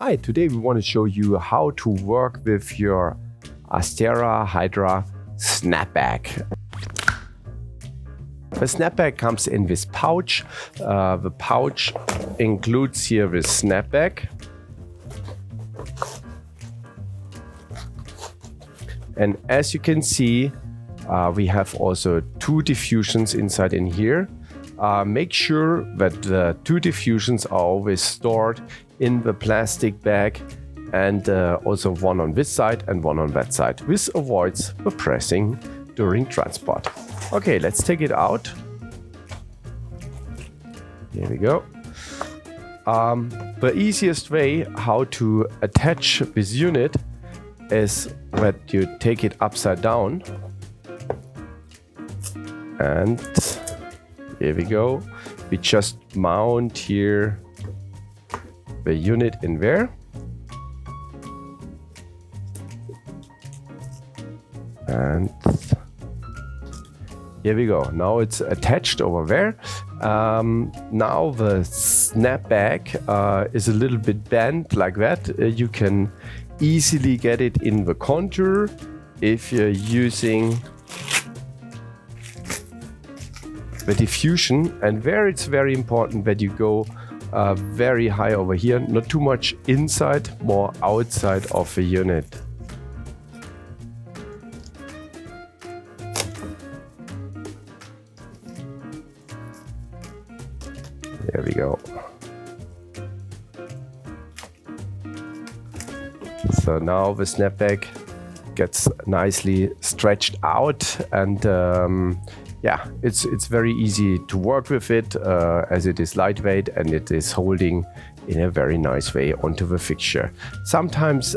Hi, today we want to show you how to work with your ASTERA Hydra SNAPBAG. The SNAPBAG comes in this pouch. The pouch includes here this SNAPBAG. And as you can see, we have also two diffusions inside in here. Make sure that the two diffusions are always stored in the plastic bag, and also one on this side and one on that side. This avoids the pressing during transport. Okay, let's take it out. Here we go. The easiest way how to attach this unit is that you take it upside down, and here we go. We just mount here the unit in there. And here we go. Now it's attached over there. Now the SNAPBAG is a little bit bent like that. You can easily get it in the contour if you're using the diffusion, and there it's very important that you go very high over here, not too much inside, more outside of the unit. There we go. So now the SNAPBAG gets nicely stretched out, and yeah, it's very easy to work with it as it is lightweight and it is holding in a very nice way onto the fixture. Sometimes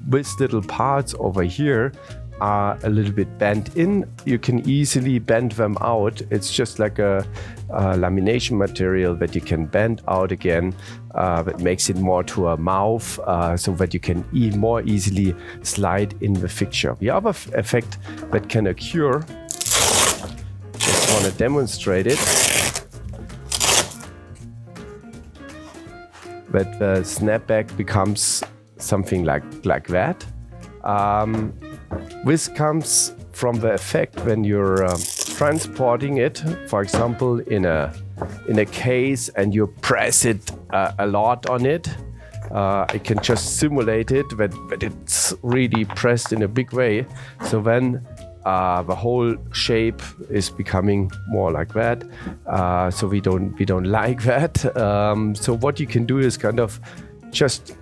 these little parts over here are a little bit bent in. You can easily bend them out. It's just like a lamination material that you can bend out again. That makes it more to a mouth, so that you can more easily slide in the fixture. The other effect that can occur, just want to demonstrate it, that the SNAPBAG becomes something like that. This comes from the effect when you're transporting it, for example, in a case, and you press it a lot on it. I can just simulate it that it's really pressed in a big way. So then the whole shape is becoming more like that. So we don't like that. So what you can do is kind of just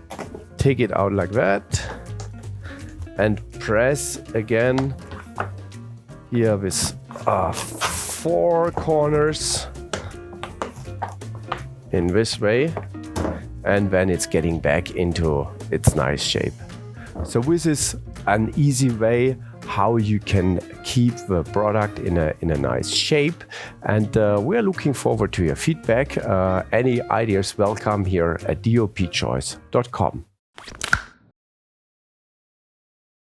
take it out like that and press again here with 4 corners in this way, and then it's getting back into its nice shape. So this is an easy way how you can keep the product in a nice shape, and we're looking forward to your feedback. Any ideas welcome here at DoPchoice.com.